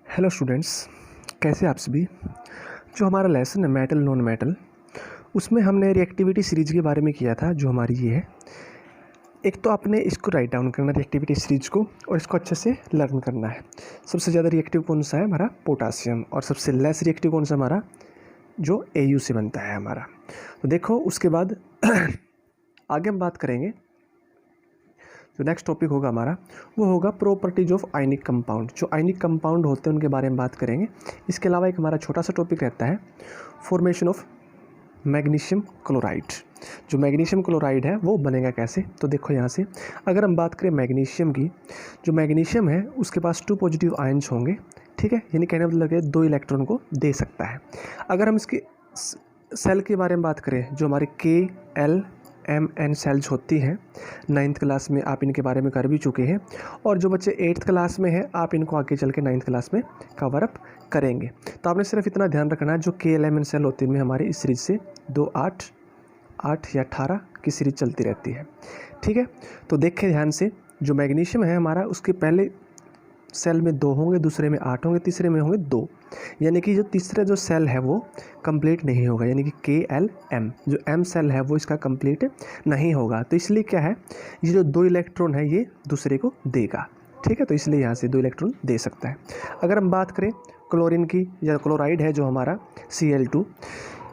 Hello students, कैसे आप सभी। जो हमारा लेसन है मेटल नॉन मेटल, उसमें हमने रिएक्टिविटी सीरीज के बारे में किया था। जो हमारी ये है, एक तो आपने इसको राइट डाउन करना रिएक्टिविटी सीरीज को और इसको अच्छे से लर्न करना है। सबसे ज़्यादा रिएक्टिव कौन सा है हमारा, पोटासियम, और सबसे लेस रिएक्टिव कौन सा हमारा, जो AU से बनता है हमारा। तो देखो उसके बाद आगे हम बात करेंगे। जो नेक्स्ट टॉपिक होगा हमारा वो होगा प्रॉपर्टीज ऑफ आयनिक कंपाउंड। जो आयनिक कंपाउंड होते हैं उनके बारे में बात करेंगे। इसके अलावा एक हमारा छोटा सा टॉपिक रहता है फॉर्मेशन ऑफ मैग्नीशियम क्लोराइड। जो मैग्नीशियम क्लोराइड है वो बनेगा कैसे। तो देखो यहाँ से अगर हम बात करें मैग्नीशियम की, जो मैग्नीशियम है उसके पास 2 पॉजिटिव आयन्स होंगे, ठीक है। यानी कहने मतलब है 2 इलेक्ट्रॉन को दे सकता है। अगर हम इसके सेल के बारे में बात करें, जो हमारे KLMN सेल्स होती हैं, 9th क्लास में आप इनके बारे में कर भी चुके हैं, और जो बच्चे 8th क्लास में हैं आप इनको आगे चल के 9th क्लास में कवर अप करेंगे। तो आपने सिर्फ इतना ध्यान रखना है, जो KLMN सेल होती है हमारी इस सीरीज से 2, 8, 8 या 18 की सीरीज चलती रहती है, ठीक है। तो देखें ध्यान से, जो मैग्नीशियम है हमारा उसके पहले सेल में 2 होंगे, दूसरे में 8 होंगे, तीसरे में होंगे 2, यानी कि जो तीसरा जो सेल है वो कंप्लीट नहीं होगा, यानी कि KLM जो M सेल है वो इसका कंप्लीट नहीं होगा। तो इसलिए क्या है, ये जो 2 इलेक्ट्रॉन है ये दूसरे को देगा, ठीक है। तो इसलिए यहाँ से 2 इलेक्ट्रॉन दे सकता है। अगर हम बात करें क्लोरीन की, या क्लोराइड है जो हमारा Cl2,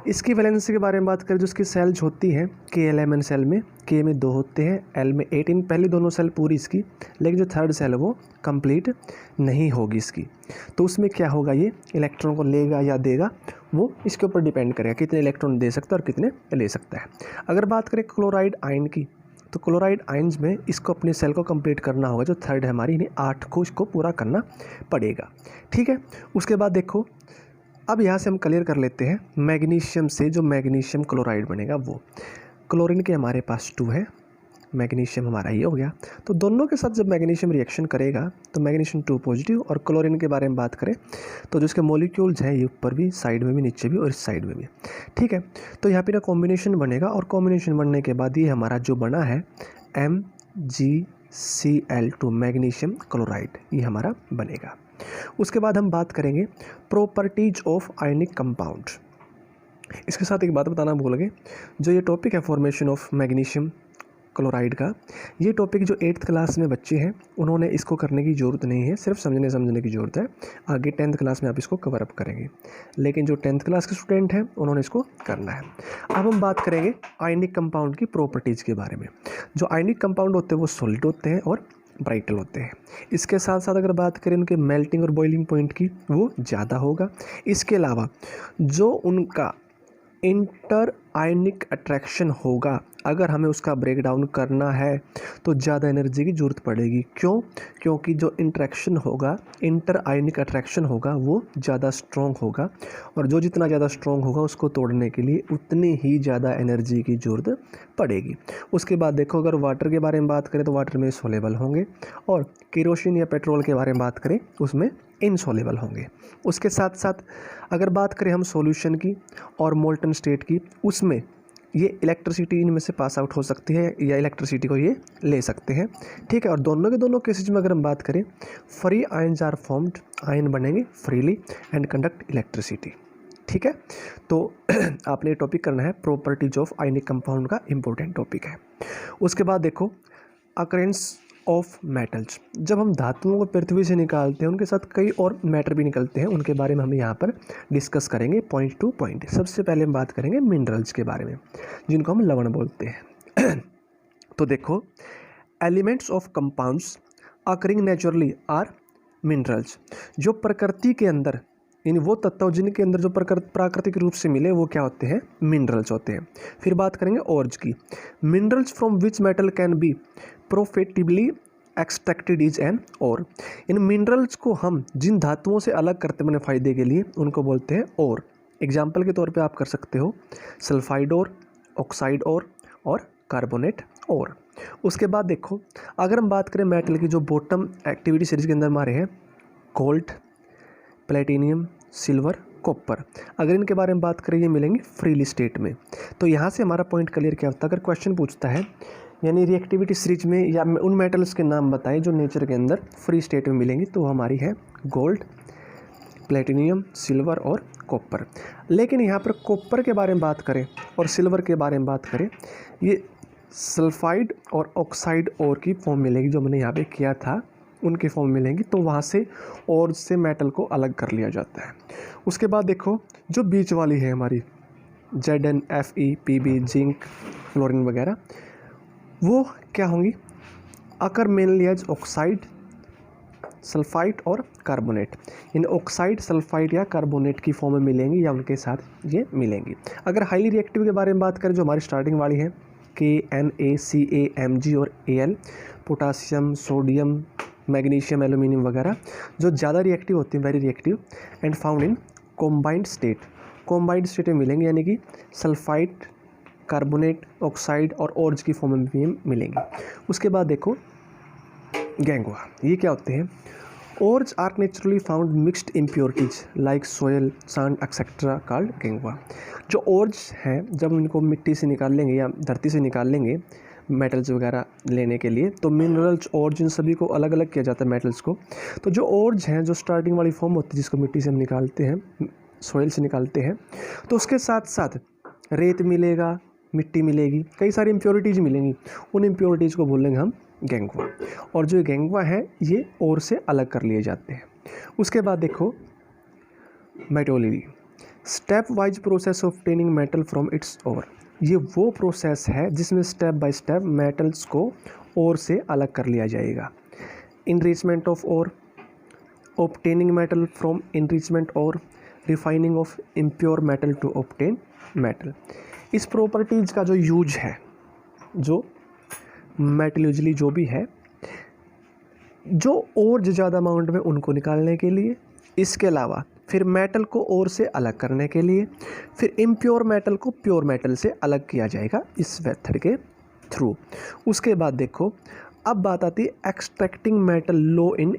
इसकी वैलेंसी के बारे में बात करें, जो इसकी सेल्स होती हैं KLMN सेल में, K में 2 होते हैं, L में 8। इन पहली दोनों सेल पूरी इसकी, लेकिन जो थर्ड सेल है वो कंप्लीट नहीं होगी इसकी। तो उसमें क्या होगा, ये इलेक्ट्रॉन को लेगा या देगा वो इसके ऊपर डिपेंड करेगा कितने इलेक्ट्रॉन दे सकता है और कितने ले सकता है। अगर बात करें क्लोराइड आयन की, तो क्लोराइड आयन्स में इसको अपने सेल को कंप्लीट करना होगा, जो थर्ड है हमारी, यानी 8 को इसको पूरा करना पड़ेगा, ठीक है। उसके बाद देखो, अब यहाँ से हम क्लियर कर लेते हैं मैग्नीशियम से जो मैग्नीशियम क्लोराइड बनेगा वो। क्लोरीन के हमारे पास 2 है, मैग्नीशियम हमारा ये हो गया। तो दोनों के साथ जब मैग्नीशियम रिएक्शन करेगा तो मैग्नीशियम 2 पॉजिटिव, और क्लोरीन के बारे में बात करें तो जो इसके मॉलिक्यूल्स हैं ये ऊपर भी, साइड में भी, नीचे भी और इस साइड में भी, ठीक है। तो यहाँ पे ना कॉम्बिनेशन बनेगा, और कॉम्बिनेशन बनने के बाद ये हमारा जो बना है MgCl2 मैग्नीशियम क्लोराइड, ये हमारा बनेगा। उसके बाद हम बात करेंगे प्रॉपर्टीज ऑफ आयनिक कंपाउंड। इसके साथ एक बात बताना भूल गए, जो ये टॉपिक है फॉर्मेशन ऑफ मैग्नीशियम क्लोराइड का, ये टॉपिक जो 8th क्लास में बच्चे हैं उन्होंने इसको करने की ज़रूरत नहीं है, सिर्फ समझने की ज़रूरत है। आगे 10th क्लास में आप इसको कवर अप करेंगे, लेकिन जो 10th क्लास के स्टूडेंट हैं उन्होंने इसको करना है। अब हम बात करेंगे आयनिक कंपाउंड की प्रॉपर्टीज़ के बारे में। जो आयनिक कंपाउंड होते हैं वो सॉलिड होते हैं और ब्राइटल होते हैं। इसके साथ साथ अगर बात करें उनके मेल्टिंग और बॉइलिंग पॉइंट की, वो ज़्यादा होगा। इसके अलावा जो उनका इंटर आयनिक अट्रैक्शन होगा, अगर हमें उसका ब्रेक डाउन करना है तो ज़्यादा एनर्जी की ज़रूरत पड़ेगी। क्यों? क्योंकि जो इंटरेक्शन होगा, इंटर आयनिक अट्रैक्शन होगा, वो ज़्यादा स्ट्रॉन्ग होगा, और जो जितना ज़्यादा स्ट्रॉन्ग होगा उसको तोड़ने के लिए उतनी ही ज़्यादा एनर्जी की ज़रूरत पड़ेगी। उसके बाद देखो, अगर वाटर के बारे में बात करें तो वाटर में सोलेबल होंगे, और केरोसिन या पेट्रोल के बारे में बात करें उसमें इनसोलेबल होंगे। उसके साथ साथ अगर बात करें हम सॉल्यूशन की और मोल्टन स्टेट की, उसमें ये इलेक्ट्रिसिटी इनमें से पास आउट हो सकती है, या इलेक्ट्रिसिटी को ये ले सकते हैं, ठीक है। और दोनों के दोनों केसेज में अगर हम बात करें, free ions are formed, ion बनेंगे फ्रीली एंड कंडक्ट इलेक्ट्रिसिटी, ठीक है। तो आपने ये टॉपिक करना है, प्रॉपर्टीज ऑफ आयनिक कंपाउंड का इंपॉर्टेंट टॉपिक है। उसके बाद देखो अकरेंस ऑफ मेटल्स। जब हम धातुओं को पृथ्वी से निकालते हैं उनके साथ कई और मैटर भी निकलते हैं, उनके बारे में हम यहाँ पर डिस्कस करेंगे पॉइंट टू पॉइंट। सबसे पहले हम बात करेंगे मिनरल्स के बारे में, जिनको हम लवण बोलते हैं। तो देखो, elements of compounds occurring naturally are minerals. जो प्रकृति के अंदर, यानी वो तत्व जिनके अंदर जो प्राकृतिक रूप से मिले, वो क्या होते हैं, मिनरल्स होते हैं। फिर बात करेंगे ओर्स की। Minerals from which metal can be profitably extracted is an ore. इन मिनरल्स को हम जिन धातुओं से अलग करते हैं अपने फ़ायदे के लिए, उनको बोलते हैं ओर। एग्जाम्पल के तौर पे आप कर सकते हो सल्फाइड ओर, ऑक्साइड ओर और कार्बोनेट ओर। उसके बाद देखो, अगर हम बात करें मेटल की, जो बॉटम एक्टिविटी सीरीज के अंदर हमारे हैं गोल्ड, प्लेटिनियम, सिल्वर, कॉपर, अगर इनके बारे में बात करें ये मिलेंगे फ्रीली स्टेट में। तो यहाँ से हमारा पॉइंट क्लियर क्या होता है, अगर क्वेश्चन पूछता है यानी रिएक्टिविटी सीरीज में, या उन मेटल्स के नाम बताएं जो नेचर के अंदर फ्री स्टेट में मिलेंगी, तो हमारी है गोल्ड, प्लेटिनियम, सिल्वर और कॉपर। लेकिन यहाँ पर कॉपर के बारे में बात करें और सिल्वर के बारे में बात करें, ये सल्फाइड और ऑक्साइड और की फॉर्म मिलेगी, जो मैंने यहाँ पे किया था उनकी फॉर्म मिलेंगी। तो वहाँ से और से मेटल को अलग कर लिया जाता है। उसके बाद देखो जो बीच वाली है हमारी Zn, Fe, Pb, zinc, fluorine वगैरह, वो क्या होंगी, अकर मेनली एज ऑक्साइड, सल्फाइड और कार्बोनेट। इन ऑक्साइड, सल्फाइड या कार्बोनेट की फॉर्म में मिलेंगी या उनके साथ ये मिलेंगी। अगर हाईली रिएक्टिव के बारे में बात करें, जो हमारी स्टार्टिंग वाली है KNa, Ca, Mg और Al, potassium, sodium, magnesium, aluminium वगैरह, जो ज़्यादा रिएक्टिव होती हैं, very reactive and found in combined state. Combined state में मिलेंगे, यानी कि सल्फाइड, कार्बोनेट, ऑक्साइड और ऑर्ज की फॉर्म में भी मिलेंगी। उसके बाद देखो गैंगवा, ये क्या होते हैं, ores are naturally found mixed impurities like soil, sand etcetera called gangue. जो ओर्स हैं, जब इनको मिट्टी से निकाल लेंगे या धरती से निकाल लेंगे मेटल्स वगैरह लेने के लिए, तो मिनरल्स, ओर्स, इन सभी को अलग अलग किया जाता है मेटल्स को। तो जो ओर्स हैं, जो स्टार्टिंग वाली फॉर्म होती है जिसको मिट्टी से हम निकालते हैं, सोयल से निकालते हैं, तो उसके साथ साथ रेत मिलेगा, मिट्टी मिलेगी, कई सारी इम्प्योरिटीज़ मिलेंगी। उन इम्प्योरिटीज़ को बोलेंगे हम गैंगवा। और जो गैंगवा है ये और से अलग कर लिए जाते हैं। उसके बाद देखो metallurgy, step wise process of obtaining metal from its ore. ये वो प्रोसेस है जिसमें स्टेप बाय स्टेप मेटल्स को ओर से अलग कर लिया जाएगा। Enrichment of ore, obtaining metal from enrichment और refining of impure metal to obtain metal. इस प्रॉपर्टीज़ का जो यूज है, जो मेटलर्जी जो भी है, जो और ज़्यादा अमाउंट में उनको निकालने के लिए, इसके अलावा फिर मेटल को और से अलग करने के लिए, फिर इम्प्योर मेटल को प्योर मेटल से अलग किया जाएगा इस मेथड के थ्रू। उसके बाद देखो अब बात आती है एक्सट्रैक्टिंग मेटल लो इन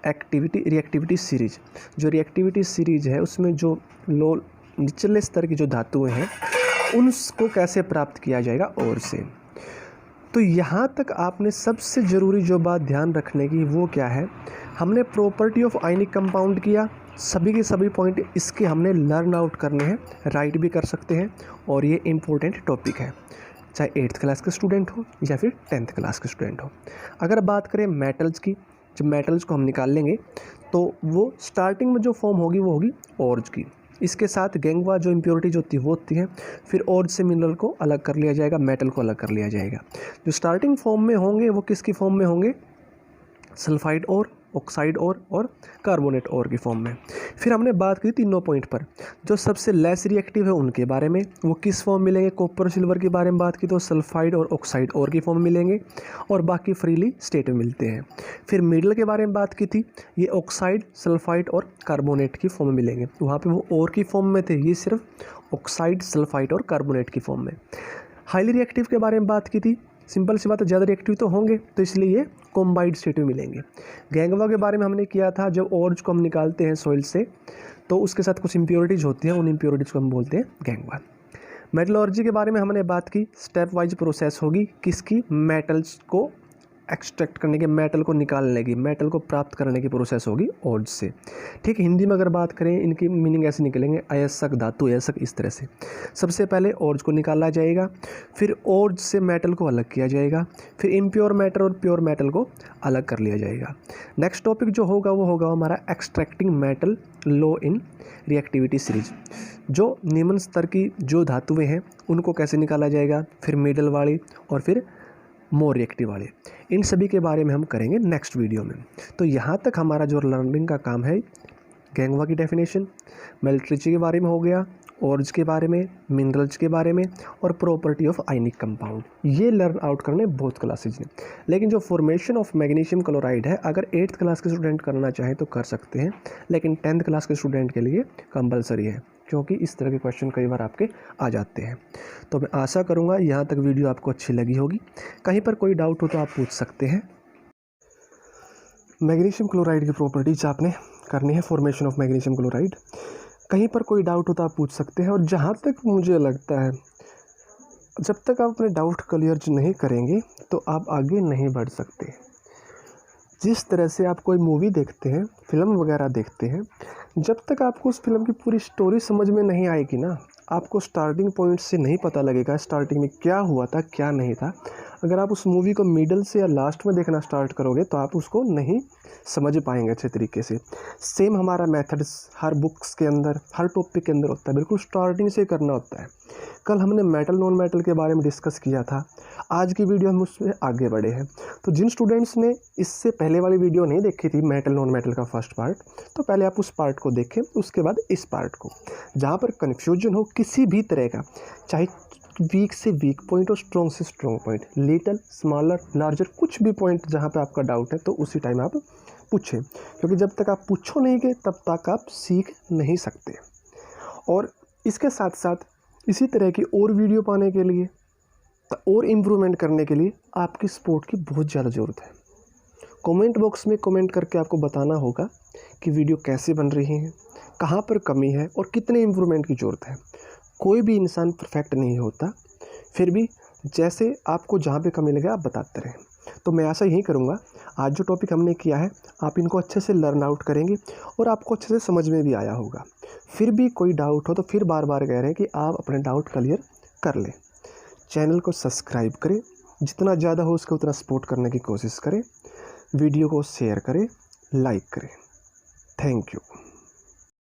रिएक्टिविटी सीरीज। जो रिएक्टिविटी सीरीज है उसमें जो लो निचले स्तर की जो धातुएं हैं उनको कैसे प्राप्त किया जाएगा और से। तो यहाँ तक आपने सबसे ज़रूरी जो बात ध्यान रखने की वो क्या है, हमने प्रॉपर्टी ऑफ आयनिक कंपाउंड किया, सभी के सभी पॉइंट इसके हमने लर्न आउट करने हैं, राइट भी कर सकते हैं, और ये इम्पोर्टेंट टॉपिक है, चाहे 8th क्लास के स्टूडेंट हो या फिर 10th क्लास के स्टूडेंट हो। अगर बात करें मेटल्स की, जब मेटल्स को हम निकाल लेंगे तो वो स्टार्टिंग में जो फॉर्म होगी वो होगी ऑर्ज की। इसके साथ गैंगवा जो इम्प्योरिटीज होती है वो होती है, फिर ऑर्ज से मिनरल को अलग कर लिया जाएगा, मेटल को अलग कर लिया जाएगा। जो स्टार्टिंग फॉर्म में होंगे वो किसकी फॉर्म में होंगे, सल्फाइड और ऑक्साइड और कार्बोनेट और की फॉर्म में। फिर हमने बात की तीनों पॉइंट पर, जो सबसे लेस रिएक्टिव है उनके बारे में, वो किस फॉर्म मिलेंगे, कॉपर सिल्वर के बारे में बात की तो सल्फाइड और ऑक्साइड और की फॉर्म मिलेंगे, और बाकी फ्रीली स्टेट में मिलते हैं। फिर मिडल के बारे में बात की थी, ये ऑक्साइड, सल्फाइड और कार्बोनेट की फॉर्म में मिलेंगे, वहाँ पर वो और की फॉर्म में थे, ये सिर्फ ऑक्साइड, सल्फाइड और कार्बोनेट की फॉर्म में। हाईली रिएक्टिव के बारे में बात की थी, सिंपल सी बात है, ज़्यादा रिएक्टिव तो होंगे तो इसलिए ये कॉम्बाइंड स्टेट में मिलेंगे। गैंगवा के बारे में हमने किया था, जब ऑर्ज को हम निकालते हैं सॉइल से तो उसके साथ कुछ इम्प्योरिटीज़ होती हैं, उन इम्प्योरिटीज़ को हम बोलते हैं गैंगवा। मेटलर्जी के बारे में हमने बात की, स्टेप वाइज प्रोसेस होगी किसकी, मेटल्स को एक्सट्रैक्ट करने के, मेटल को निकालने की, मेटल को प्राप्त करने की प्रोसेस होगी ऑर्ज से। ठीक है, हिंदी में अगर बात करें इनकी मीनिंग ऐसे निकलेंगे, अयस्क, धातु, अयस्क, इस तरह से। सबसे पहले ऑर्ज को निकाला जाएगा, फिर ऑर्ज से मेटल को अलग किया जाएगा, फिर इम्प्योर मेटल और प्योर मेटल को अलग कर लिया जाएगा। नेक्स्ट टॉपिक जो होगा वो होगा हमारा एक्सट्रैक्टिंग मेटल लो इन रिएक्टिविटी सीरीज। जो निम्न स्तर की जो धातुएँ हैं उनको कैसे निकाला जाएगा, फिर मिडल वाली और फिर मोर रिएक्टिव वाले, इन सभी के बारे में हम करेंगे नेक्स्ट वीडियो में। तो यहाँ तक हमारा जो लर्निंग का काम है, गैंगवा की डेफिनेशन, मेटलर्जी के बारे में हो गया, ऑर्ज के बारे में, मिनरल्स के बारे में, और प्रॉपर्टी ऑफ आयनिक कंपाउंड, ये लर्न आउट करने बहुत क्लासेज हैं। लेकिन जो फॉर्मेशन ऑफ मैग्नीशियम क्लोराइड है, अगर 8th क्लास के स्टूडेंट करना चाहें तो कर सकते हैं, लेकिन 10th क्लास के स्टूडेंट के लिए कंपलसरी है, क्योंकि इस तरह के क्वेश्चन कई बार आपके आ जाते हैं। तो मैं आशा करूँगा यहाँ तक वीडियो आपको अच्छी लगी होगी। कहीं पर कोई डाउट हो तो आप पूछ सकते हैं। मैग्नीशियम क्लोराइड की प्रॉपर्टीज आपने करनी है, फॉर्मेशन ऑफ मैग्नीशियम क्लोराइड। कहीं पर कोई डाउट हो तो आप पूछ सकते हैं। और जहाँ तक मुझे लगता है, जब तक आप अपने डाउट क्लियर नहीं करेंगे तो आप आगे नहीं बढ़ सकते। जिस तरह से आप कोई मूवी देखते हैं, फिल्म वगैरह देखते हैं, जब तक आपको उस फिल्म की पूरी स्टोरी समझ में नहीं आएगी ना, आपको स्टार्टिंग पॉइंट से नहीं पता लगेगा स्टार्टिंग में क्या हुआ था क्या नहीं था। अगर आप उस मूवी को मिडल से या लास्ट में देखना स्टार्ट करोगे तो आप उसको नहीं समझ पाएंगे अच्छे तरीके से। सेम हमारा मेथड्स हर बुक्स के अंदर, हर टॉपिक के अंदर होता है, बिल्कुल स्टार्टिंग से करना होता है। कल हमने मेटल नॉन मेटल के बारे में डिस्कस किया था, आज की वीडियो हम उसमें आगे बढ़े हैं। तो जिन स्टूडेंट्स ने इससे पहले वाली वीडियो नहीं देखी थी मेटल नॉन मेटल का फर्स्ट पार्ट, तो पहले आप उस पार्ट को देखें, उसके बाद इस पार्ट को। जहाँ पर कन्फ्यूजन हो किसी भी तरह का, चाहे वीक से वीक पॉइंट और स्ट्रॉन्ग से strong point, little smaller larger, कुछ भी पॉइंट जहाँ पे आपका डाउट है तो उसी टाइम आप पूछें, क्योंकि जब तक आप पूछो नहीं गए तब तक आप सीख नहीं सकते। और इसके साथ साथ इसी तरह की और वीडियो पाने के लिए और इम्प्रूवमेंट करने के लिए आपकी सपोर्ट की बहुत ज़्यादा ज़रूरत है। कमेंट बॉक्स में कमेंट करके आपको बताना होगा कि वीडियो कैसे बन रही है, कहाँ पर कमी है और कितने इम्प्रूवमेंट की ज़रूरत है। कोई भी इंसान परफेक्ट नहीं होता, फिर भी जैसे आपको जहाँ पे कमी लगे आप बताते रहें। तो मैं ऐसा यही करूँगा, आज जो टॉपिक हमने किया है आप इनको अच्छे से लर्न आउट करेंगे और आपको अच्छे से समझ में भी आया होगा। फिर भी कोई डाउट हो तो फिर बार बार कह रहे हैं कि आप अपने डाउट क्लियर कर लें। चैनल को सब्सक्राइब करें, जितना ज़्यादा हो उसको उतना सपोर्ट करने की कोशिश करें, वीडियो को शेयर करें, लाइक करें। Thank you.